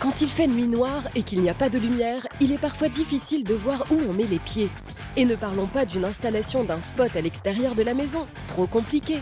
Quand il fait nuit noire et qu'il n'y a pas de lumière, il est parfois difficile de voir où on met les pieds. Et ne parlons pas d'une installation d'un spot à l'extérieur de la maison, trop compliqué.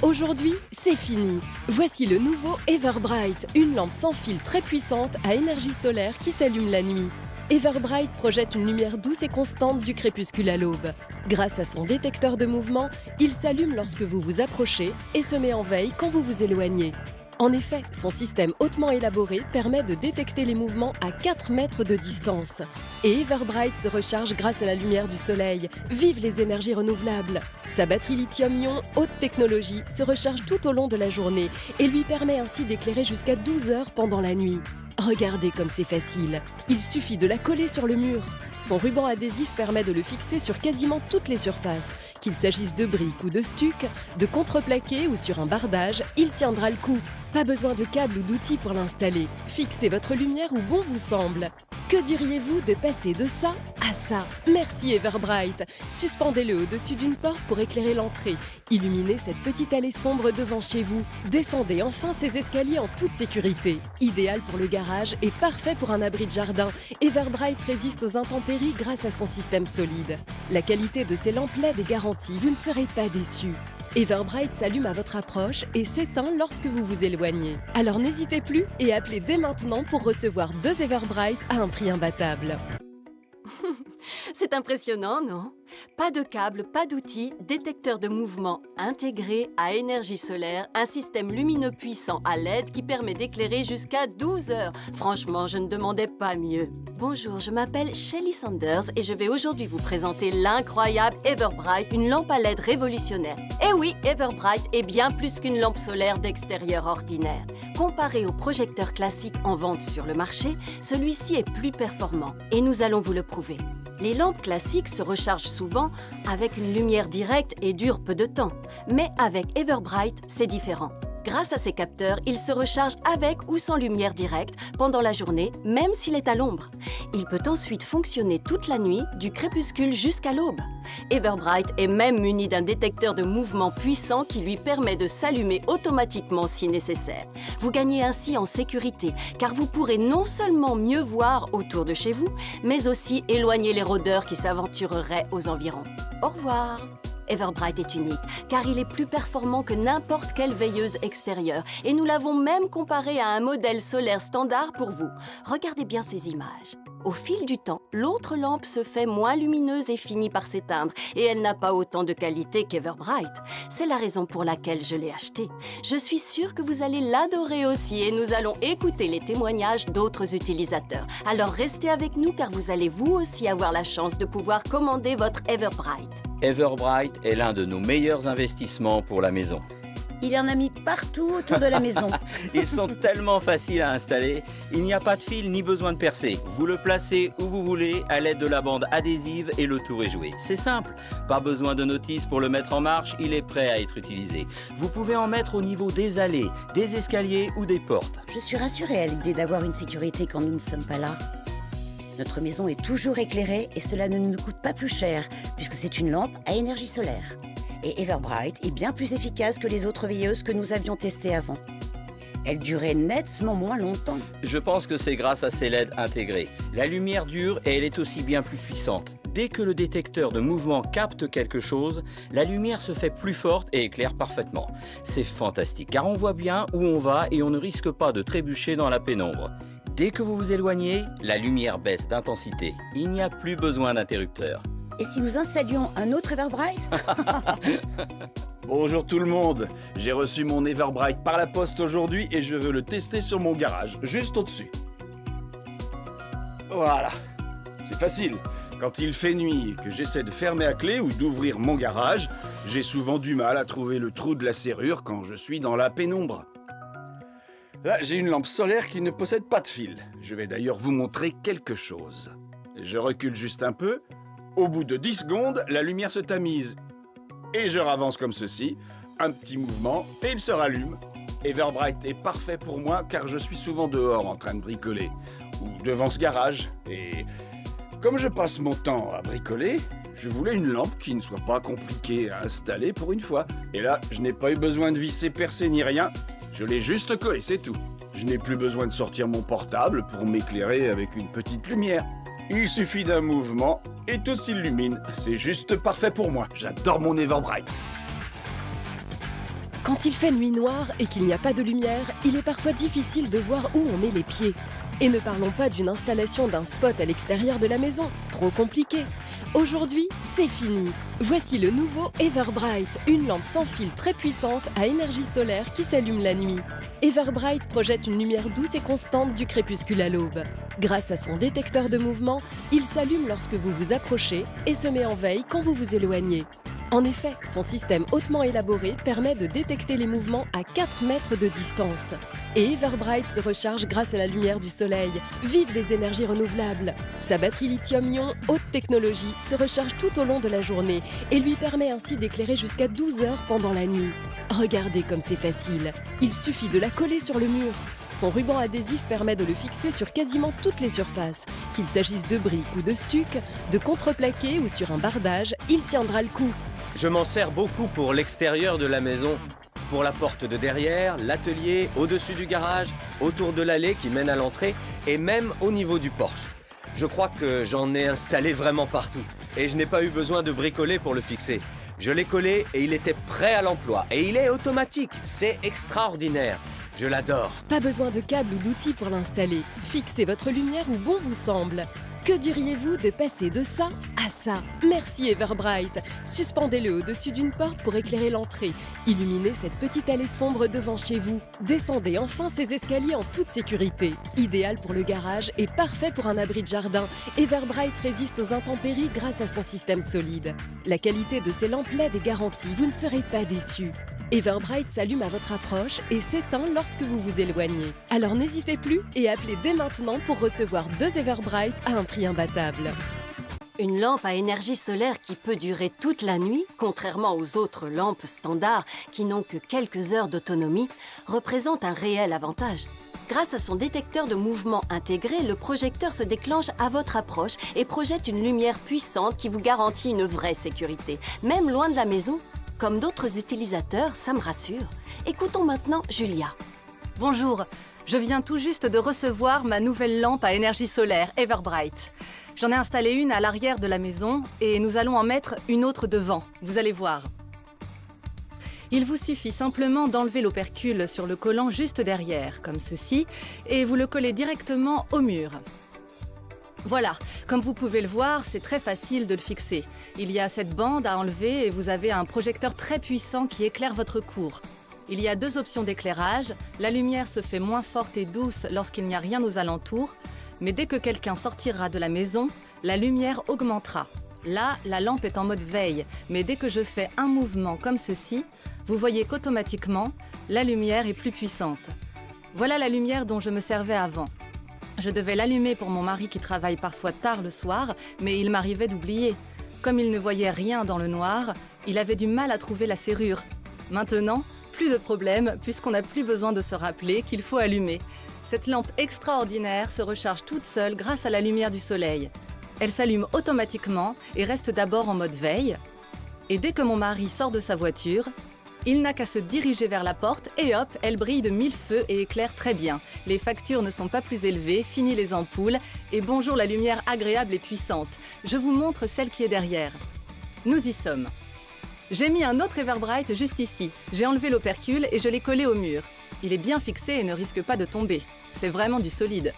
Aujourd'hui, c'est fini. Voici le nouveau Everbright, une lampe sans fil très puissante à énergie solaire qui s'allume la nuit. Everbright projette une lumière douce et constante du crépuscule à l'aube. Grâce à son détecteur de mouvement, il s'allume lorsque vous vous approchez et se met en veille quand vous vous éloignez. En effet, son système hautement élaboré permet de détecter les mouvements à 4 mètres de distance. Et Everbright se recharge grâce à la lumière du soleil. Vive les énergies renouvelables! Sa batterie lithium-ion haute technologie se recharge tout au long de la journée et lui permet ainsi d'éclairer jusqu'à 12 heures pendant la nuit. Regardez comme c'est facile. Il suffit de la coller sur le mur. Son ruban adhésif permet de le fixer sur quasiment toutes les surfaces. Qu'il s'agisse de briques ou de stuc, de contreplaqué ou sur un bardage, il tiendra le coup. Pas besoin de câbles ou d'outils pour l'installer. Fixez votre lumière où bon vous semble. Que diriez-vous de passer de ça à ça? Merci Everbright. Suspendez-le au-dessus d'une porte pour éclairer l'entrée. Illuminez cette petite allée sombre devant chez vous. Descendez enfin ces escaliers en toute sécurité. Idéal pour le garage et parfait pour un abri de jardin, Everbright résiste aux intempéries grâce à son système solide. La qualité de ses lampes LED est garantie, vous ne serez pas déçus. Everbright s'allume à votre approche et s'éteint lorsque vous vous éloignez. Alors n'hésitez plus et appelez dès maintenant pour recevoir 2 Everbright à un prix imbattable. C'est impressionnant, non? Pas de câble, pas d'outils, détecteur de mouvement intégré à énergie solaire, un système lumineux puissant à LED qui permet d'éclairer jusqu'à 12 heures. Franchement, je ne demandais pas mieux. Bonjour, je m'appelle Shelly Sanders et je vais aujourd'hui vous présenter l'incroyable Everbright, une lampe à LED révolutionnaire. Eh oui, Everbright est bien plus qu'une lampe solaire d'extérieur ordinaire. Comparé aux projecteurs classiques en vente sur le marché, celui-ci est plus performant et nous allons vous le prouver. Les lampes classiques se rechargent souvent avec une lumière directe et durent peu de temps. Mais avec Everbright, c'est différent. Grâce à ses capteurs, il se recharge avec ou sans lumière directe pendant la journée, même s'il est à l'ombre. Il peut ensuite fonctionner toute la nuit, du crépuscule jusqu'à l'aube. Everbright est même muni d'un détecteur de mouvement puissant qui lui permet de s'allumer automatiquement si nécessaire. Vous gagnez ainsi en sécurité, car vous pourrez non seulement mieux voir autour de chez vous, mais aussi éloigner les rôdeurs qui s'aventureraient aux environs. Au revoir! Everbright est unique, car il est plus performant que n'importe quelle veilleuse extérieure. Et nous l'avons même comparé à un modèle solaire standard pour vous. Regardez bien ces images. Au fil du temps, l'autre lampe se fait moins lumineuse et finit par s'éteindre. Et elle n'a pas autant de qualité qu'Everbright. C'est la raison pour laquelle je l'ai acheté. Je suis sûre que vous allez l'adorer aussi et nous allons écouter les témoignages d'autres utilisateurs. Alors restez avec nous car vous allez vous aussi avoir la chance de pouvoir commander votre Everbright. Everbright est l'un de nos meilleurs investissements pour la maison. Il en a mis partout autour de la maison. Ils sont tellement faciles à installer, il n'y a pas de fil ni besoin de percer. Vous le placez où vous voulez à l'aide de la bande adhésive et le tour est joué. C'est simple, pas besoin de notice pour le mettre en marche, il est prêt à être utilisé. Vous pouvez en mettre au niveau des allées, des escaliers ou des portes. Je suis rassurée à l'idée d'avoir une sécurité quand nous ne sommes pas là. Notre maison est toujours éclairée et cela ne nous coûte pas plus cher puisque c'est une lampe à énergie solaire. Et Everbright est bien plus efficace que les autres veilleuses que nous avions testées avant. Elle durait nettement moins longtemps. Je pense que c'est grâce à ces LED intégrés. La lumière dure et elle est aussi bien plus puissante. Dès que le détecteur de mouvement capte quelque chose, la lumière se fait plus forte et éclaire parfaitement. C'est fantastique car on voit bien où on va et on ne risque pas de trébucher dans la pénombre. Dès que vous vous éloignez, la lumière baisse d'intensité. Il n'y a plus besoin d'interrupteur. Et si nous installions un autre Everbright? Bonjour tout le monde, j'ai reçu mon Everbright par la poste aujourd'hui et je veux le tester sur mon garage, juste au-dessus. Voilà, c'est facile. Quand il fait nuit et que j'essaie de fermer à clé ou d'ouvrir mon garage, j'ai souvent du mal à trouver le trou de la serrure quand je suis dans la pénombre. Là, j'ai une lampe solaire qui ne possède pas de fil. Je vais d'ailleurs vous montrer quelque chose. Je recule juste un peu. Au bout de 10 secondes, la lumière se tamise. Et je ravance comme ceci. Un petit mouvement et il se rallume. Everbright est parfait pour moi car je suis souvent dehors en train de bricoler. Ou devant ce garage. Et comme je passe mon temps à bricoler, je voulais une lampe qui ne soit pas compliquée à installer pour une fois. Et là, je n'ai pas eu besoin de visser, percer ni rien. Je l'ai juste collé, c'est tout. Je n'ai plus besoin de sortir mon portable pour m'éclairer avec une petite lumière. Il suffit d'un mouvement et tout s'illumine. C'est juste parfait pour moi. J'adore mon Everbright. Quand il fait nuit noire et qu'il n'y a pas de lumière, il est parfois difficile de voir où on met les pieds. Et ne parlons pas d'une installation d'un spot à l'extérieur de la maison, trop compliqué. Aujourd'hui, c'est fini. Voici le nouveau Everbright, une lampe sans fil très puissante à énergie solaire qui s'allume la nuit. Everbright projette une lumière douce et constante du crépuscule à l'aube. Grâce à son détecteur de mouvement, il s'allume lorsque vous vous approchez et se met en veille quand vous vous éloignez. En effet, son système hautement élaboré permet de détecter les mouvements à 4 mètres de distance. Et Everbright se recharge grâce à la lumière du soleil. Vive les énergies renouvelables! Sa batterie lithium-ion haute technologie se recharge tout au long de la journée et lui permet ainsi d'éclairer jusqu'à 12 heures pendant la nuit. Regardez comme c'est facile. Il suffit de la coller sur le mur. Son ruban adhésif permet de le fixer sur quasiment toutes les surfaces. Qu'il s'agisse de briques ou de stuc, de contreplaqué ou sur un bardage, il tiendra le coup. Je m'en sers beaucoup pour l'extérieur de la maison, pour la porte de derrière, l'atelier, au-dessus du garage, autour de l'allée qui mène à l'entrée et même au niveau du porche. Je crois que j'en ai installé vraiment partout et je n'ai pas eu besoin de bricoler pour le fixer. Je l'ai collé et il était prêt à l'emploi. Et il est automatique, c'est extraordinaire. Je l'adore. Pas besoin de câbles ou d'outils pour l'installer. Fixez votre lumière où bon vous semble. Que diriez-vous de passer de ça à ça? Merci Everbright. Suspendez-le au-dessus d'une porte pour éclairer l'entrée. Illuminez cette petite allée sombre devant chez vous. Descendez enfin ces escaliers en toute sécurité. Idéal pour le garage et parfait pour un abri de jardin. Everbright résiste aux intempéries grâce à son système solide. La qualité de ses lampes LED est garantie, vous ne serez pas déçus. Everbright s'allume à votre approche et s'éteint lorsque vous vous éloignez. Alors n'hésitez plus et appelez dès maintenant pour recevoir 2 Everbright à un prix imbattable. Une lampe à énergie solaire qui peut durer toute la nuit, contrairement aux autres lampes standards qui n'ont que quelques heures d'autonomie, représente un réel avantage. Grâce à son détecteur de mouvement intégré, le projecteur se déclenche à votre approche et projette une lumière puissante qui vous garantit une vraie sécurité, même loin de la maison. Comme d'autres utilisateurs, ça me rassure. Écoutons maintenant Julia. Bonjour, je viens tout juste de recevoir ma nouvelle lampe à énergie solaire, Everbright. J'en ai installé une à l'arrière de la maison et nous allons en mettre une autre devant, vous allez voir. Il vous suffit simplement d'enlever l'opercule sur le collant juste derrière, comme ceci, et vous le collez directement au mur. Voilà, comme vous pouvez le voir, c'est très facile de le fixer. Il y a cette bande à enlever et vous avez un projecteur très puissant qui éclaire votre cour. Il y a 2 options d'éclairage. La lumière se fait moins forte et douce lorsqu'il n'y a rien aux alentours, mais dès que quelqu'un sortira de la maison, la lumière augmentera. Là, la lampe est en mode veille, mais dès que je fais un mouvement comme ceci, vous voyez qu'automatiquement, la lumière est plus puissante. Voilà la lumière dont je me servais avant. Je devais l'allumer pour mon mari qui travaille parfois tard le soir, mais il m'arrivait d'oublier. Comme il ne voyait rien dans le noir, il avait du mal à trouver la serrure. Maintenant, plus de problème, puisqu'on n'a plus besoin de se rappeler qu'il faut allumer. Cette lampe extraordinaire se recharge toute seule grâce à la lumière du soleil. Elle s'allume automatiquement et reste d'abord en mode veille. Et dès que mon mari sort de sa voiture, il n'a qu'à se diriger vers la porte et hop, elle brille de 1000 feux et éclaire très bien. Les factures ne sont pas plus élevées, fini les ampoules et bonjour la lumière agréable et puissante. Je vous montre celle qui est derrière. Nous y sommes. J'ai mis un autre Everbright juste ici. J'ai enlevé l'opercule et je l'ai collé au mur. Il est bien fixé et ne risque pas de tomber. C'est vraiment du solide.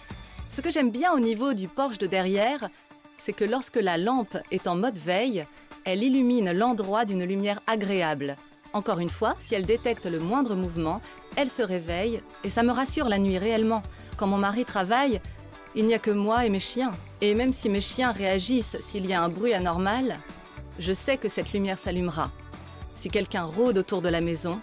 Ce que j'aime bien au niveau du porche de derrière, c'est que lorsque la lampe est en mode veille, elle illumine l'endroit d'une lumière agréable. Encore une fois, si elle détecte le moindre mouvement, elle se réveille et ça me rassure la nuit réellement. Quand mon mari travaille, il n'y a que moi et mes chiens. Et même si mes chiens réagissent s'il y a un bruit anormal, je sais que cette lumière s'allumera. Si quelqu'un rôde autour de la maison,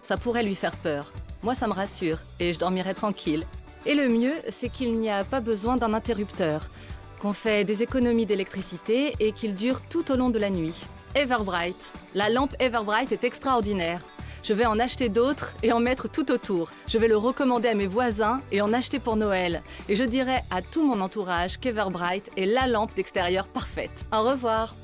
ça pourrait lui faire peur. Moi, ça me rassure et je dormirai tranquille. Et le mieux, c'est qu'il n'y a pas besoin d'un interrupteur, qu'on fait des économies d'électricité et qu'il dure tout au long de la nuit. Everbright. La lampe Everbright est extraordinaire. Je vais en acheter d'autres et en mettre tout autour. Je vais le recommander à mes voisins et en acheter pour Noël. Et je dirai à tout mon entourage qu'Everbright est la lampe d'extérieur parfaite. Au revoir.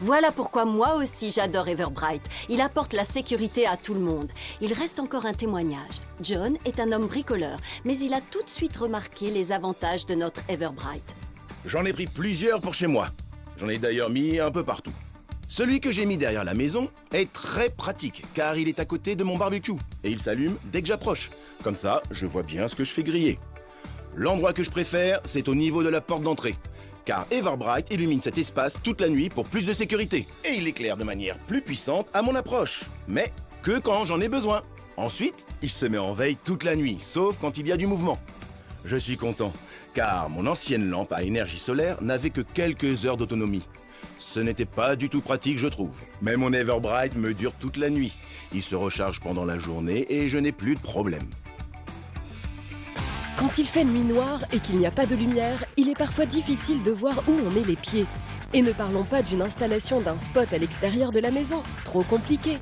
Voilà pourquoi moi aussi j'adore Everbright. Il apporte la sécurité à tout le monde. Il reste encore un témoignage. John est un homme bricoleur, mais il a tout de suite remarqué les avantages de notre Everbright. J'en ai pris plusieurs pour chez moi. J'en ai d'ailleurs mis un peu partout. Celui que j'ai mis derrière la maison est très pratique car il est à côté de mon barbecue et il s'allume dès que j'approche. Comme ça, je vois bien ce que je fais griller. L'endroit que je préfère, c'est au niveau de la porte d'entrée. Car Everbright illumine cet espace toute la nuit pour plus de sécurité. Et il éclaire de manière plus puissante à mon approche. Mais que quand j'en ai besoin. Ensuite, il se met en veille toute la nuit, sauf quand il y a du mouvement. Je suis content, car mon ancienne lampe à énergie solaire n'avait que quelques heures d'autonomie. Ce n'était pas du tout pratique, je trouve. Mais mon Everbright me dure toute la nuit. Il se recharge pendant la journée et je n'ai plus de problème. Quand il fait nuit noire et qu'il n'y a pas de lumière, il est parfois difficile de voir où on met les pieds. Et ne parlons pas d'une installation d'un spot à l'extérieur de la maison, trop compliqué.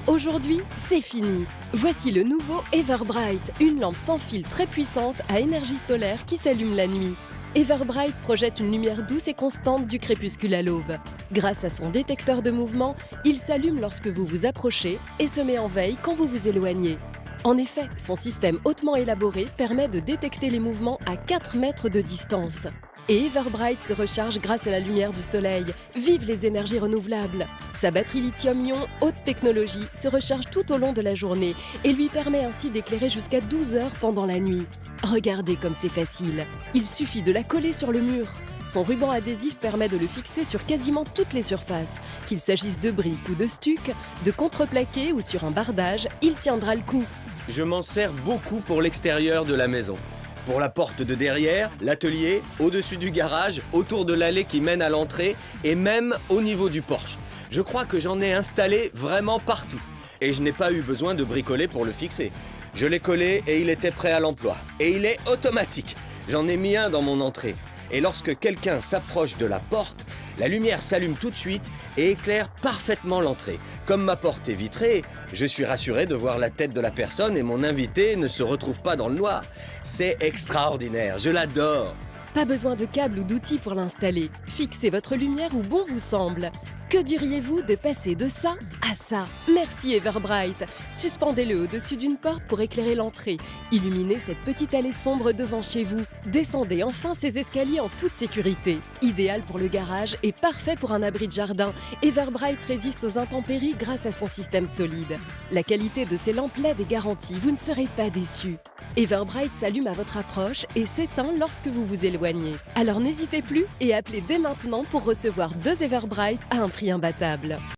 Aujourd'hui, c'est fini. Voici le nouveau Everbright, une lampe sans fil très puissante à énergie solaire qui s'allume la nuit. Everbright projette une lumière douce et constante du crépuscule à l'aube. Grâce à son détecteur de mouvement, il s'allume lorsque vous vous approchez et se met en veille quand vous vous éloignez. En effet, son système hautement élaboré permet de détecter les mouvements à 4 mètres de distance. Et Everbright se recharge grâce à la lumière du soleil. Vive les énergies renouvelables! Sa batterie lithium-ion haute technologie se recharge tout au long de la journée et lui permet ainsi d'éclairer jusqu'à 12 heures pendant la nuit. Regardez comme c'est facile. Il suffit de la coller sur le mur. Son ruban adhésif permet de le fixer sur quasiment toutes les surfaces. Qu'il s'agisse de briques ou de stuc, de contreplaqué ou sur un bardage, il tiendra le coup. Je m'en sers beaucoup pour l'extérieur de la maison. Pour la porte de derrière, l'atelier, au-dessus du garage, autour de l'allée qui mène à l'entrée et même au niveau du porche. Je crois que j'en ai installé vraiment partout. Et je n'ai pas eu besoin de bricoler pour le fixer. Je l'ai collé et il était prêt à l'emploi. Et il est automatique. J'en ai mis un dans mon entrée. Et lorsque quelqu'un s'approche de la porte, la lumière s'allume tout de suite et éclaire parfaitement l'entrée. Comme ma porte est vitrée, je suis rassuré de voir la tête de la personne et mon invité ne se retrouve pas dans le noir. C'est extraordinaire, je l'adore. Pas besoin de câbles ou d'outils pour l'installer. Fixez votre lumière où bon vous semble. Que diriez-vous de passer de ça à ça? Merci Everbright. Suspendez-le au-dessus d'une porte pour éclairer l'entrée. Illuminez cette petite allée sombre devant chez vous. Descendez enfin ces escaliers en toute sécurité. Idéal pour le garage et parfait pour un abri de jardin, Everbright résiste aux intempéries grâce à son système solide. La qualité de ses lampes LED est garantie, vous ne serez pas déçus. Everbright s'allume à votre approche et s'éteint lorsque vous vous éloignez. Alors n'hésitez plus et appelez dès maintenant pour recevoir 2 Everbright à un prix imbattable.